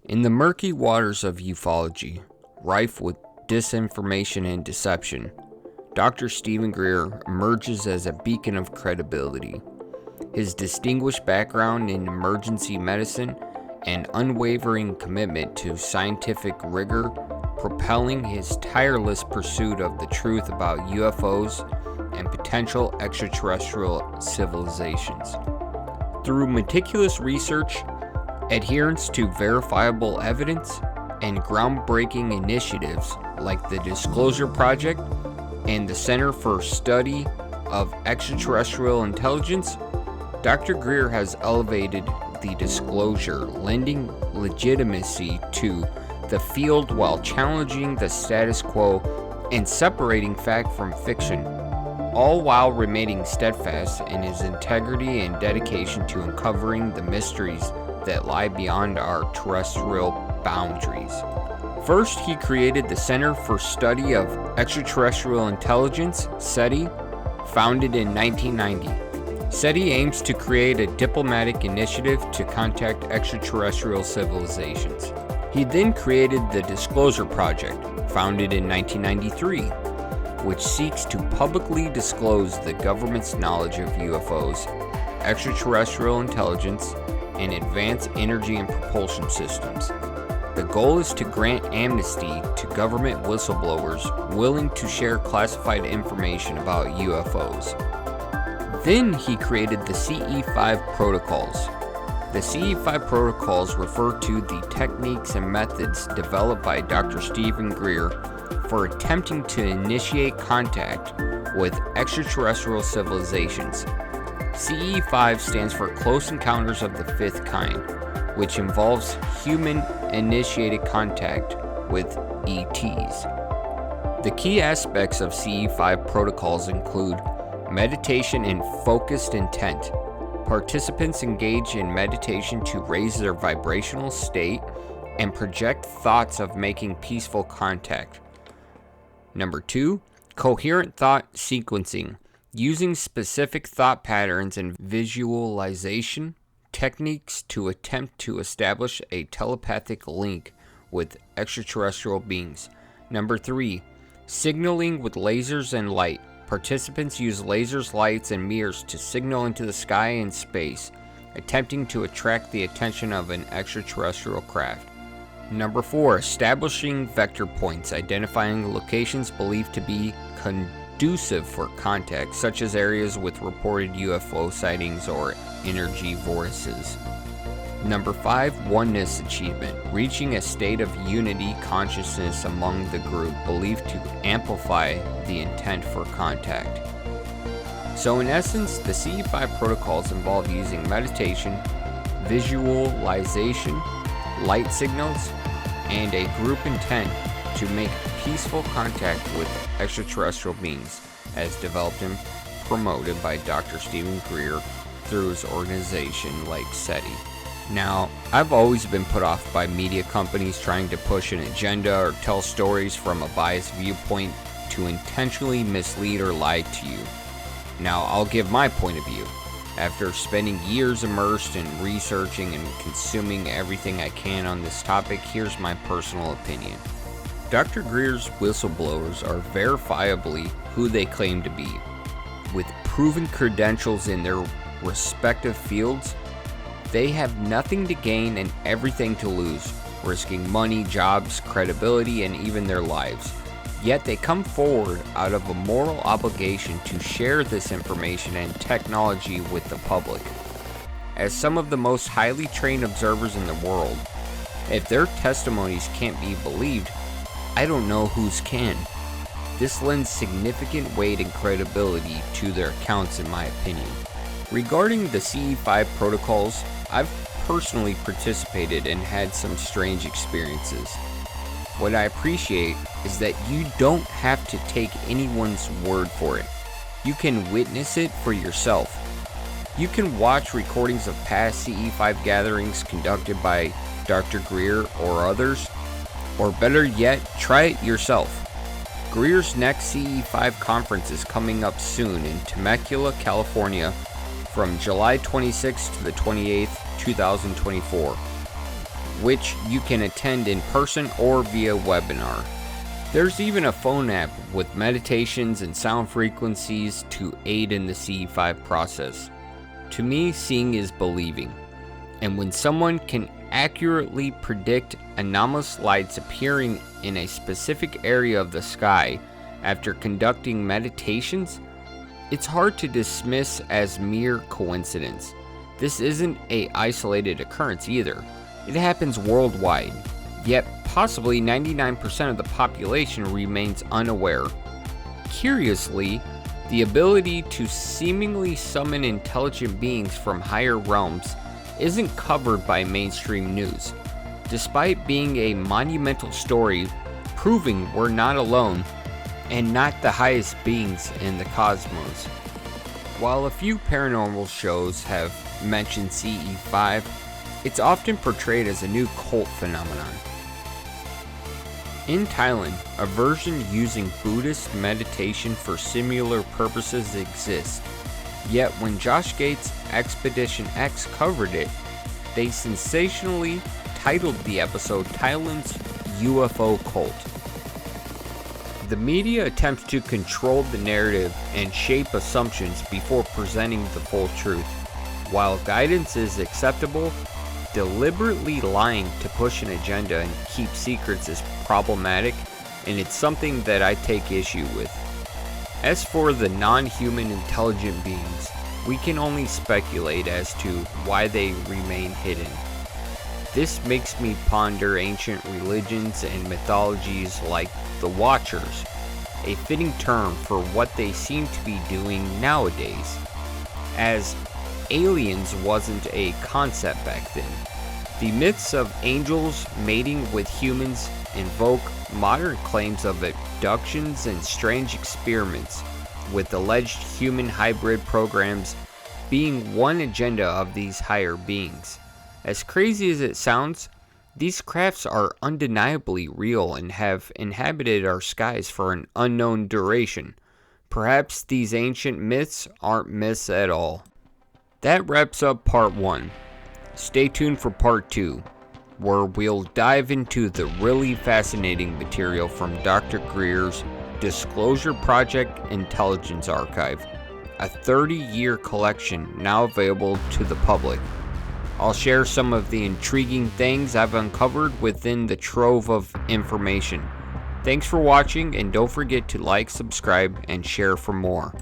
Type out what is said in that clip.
In the murky waters of ufology, rife with disinformation and deception, Dr. Stephen Greer emerges as a beacon of credibility. His distinguished background in emergency medicine and unwavering commitment to scientific rigor propelling his tireless pursuit of the truth about UFOs and potential extraterrestrial civilizations. Through meticulous research, adherence to verifiable evidence, and groundbreaking initiatives like the Disclosure Project and the Center for Study of Extraterrestrial Intelligence, Dr. Greer has elevated the disclosure, lending legitimacy to the field while challenging the status quo and separating fact from fiction, all while remaining steadfast in his integrity and dedication to uncovering the mysteries that lie beyond our terrestrial boundaries. First, he created the Center for Study of Extraterrestrial Intelligence, CSETI, founded in 1990. CSETI aims to create a diplomatic initiative to contact extraterrestrial civilizations. He then created the Disclosure Project, founded in 1993, which seeks to publicly disclose the government's knowledge of UFOs, extraterrestrial intelligence, and advanced energy and propulsion systems. The goal is to grant amnesty to government whistleblowers willing to share classified information about UFOs. Then he created the CE5 protocols. The CE5 protocols refer to the techniques and methods developed by Dr. Stephen Greer for attempting to initiate contact with extraterrestrial civilizations. CE5 stands for Close Encounters of the Fifth Kind, which involves human-initiated contact with ETs. The key aspects of CE5 protocols include meditation and focused intent. Participants engage in meditation to raise their vibrational state and project thoughts of making peaceful contact. Number 2, coherent thought sequencing. Using specific thought patterns and visualization techniques to attempt to establish a telepathic link with extraterrestrial beings. Number 3, signaling with lasers and light. Participants use lasers, lights, and mirrors to signal into the sky and space, attempting to attract the attention of an extraterrestrial craft. Number 4, establishing vector points, identifying locations believed to be conducive for contact, such as areas with reported UFO sightings or energy vortices. Number 5, oneness achievement, reaching a state of unity consciousness among the group believed to amplify the intent for contact. So in essence, the CE5 protocols involve using meditation, visualization, light signals, and a group intent to make peaceful contact with extraterrestrial beings, as developed and promoted by Dr. Stephen Greer through his organization like CSETI. Now, I've always been put off by media companies trying to push an agenda or tell stories from a biased viewpoint to intentionally mislead or lie to you. Now, I'll give my point of view. After spending years immersed in researching and consuming everything I can on this topic, here's my personal opinion. Dr. Greer's whistleblowers are verifiably who they claim to be. With proven credentials in their respective fields, they have nothing to gain and everything to lose, risking money, jobs, credibility, and even their lives. Yet they come forward out of a moral obligation to share this information and technology with the public. As some of the most highly trained observers in the world, if their testimonies can't be believed, I don't know whose can. This lends significant weight and credibility to their accounts, in my opinion. Regarding the CE5 protocols, I've personally participated and had some strange experiences. What I appreciate is that you don't have to take anyone's word for it. You can witness it for yourself. You can watch recordings of past CE5 gatherings conducted by Dr. Greer or others, or better yet, try it yourself. Greer's next CE5 conference is coming up soon in Temecula, California, from July 26th to the 28th, 2024. which you can attend in person or via webinar. There's even a phone app with meditations and sound frequencies to aid in the CE5 process. To me, seeing is believing. And when someone can accurately predict anomalous lights appearing in a specific area of the sky after conducting meditations, it's hard to dismiss as mere coincidence. This isn't an isolated occurrence either. It happens worldwide, yet possibly 99% of the population remains unaware. Curiously, the ability to seemingly summon intelligent beings from higher realms isn't covered by mainstream news, despite being a monumental story proving we're not alone and not the highest beings in the cosmos. While a few paranormal shows have mentioned CE5, it's often portrayed as a new cult phenomenon. In Thailand, a version using Buddhist meditation for similar purposes exists. Yet when Josh Gates' Expedition X covered it, they sensationally titled the episode Thailand's UFO Cult. The media attempts to control the narrative and shape assumptions before presenting the full truth. While guidance is acceptable, deliberately lying to push an agenda and keep secrets is problematic, and it's something that I take issue with. As for the non-human intelligent beings, we can only speculate as to why they remain hidden. This makes me ponder ancient religions and mythologies like the Watchers, a fitting term for what they seem to be doing nowadays, as aliens wasn't a concept back then. The myths of angels mating with humans invoke modern claims of abductions and strange experiments, with alleged human hybrid programs being one agenda of these higher beings. As crazy as it sounds, these crafts are undeniably real and have inhabited our skies for an unknown duration. Perhaps these ancient myths aren't myths at all. That wraps up part 1. Stay tuned for part 2, where we'll dive into the really fascinating material from Dr. Greer's Disclosure Project Intelligence Archive, a 30-year collection now available to the public. I'll share some of the intriguing things I've uncovered within the trove of information. Thanks for watching, and don't forget to like, subscribe, and share for more.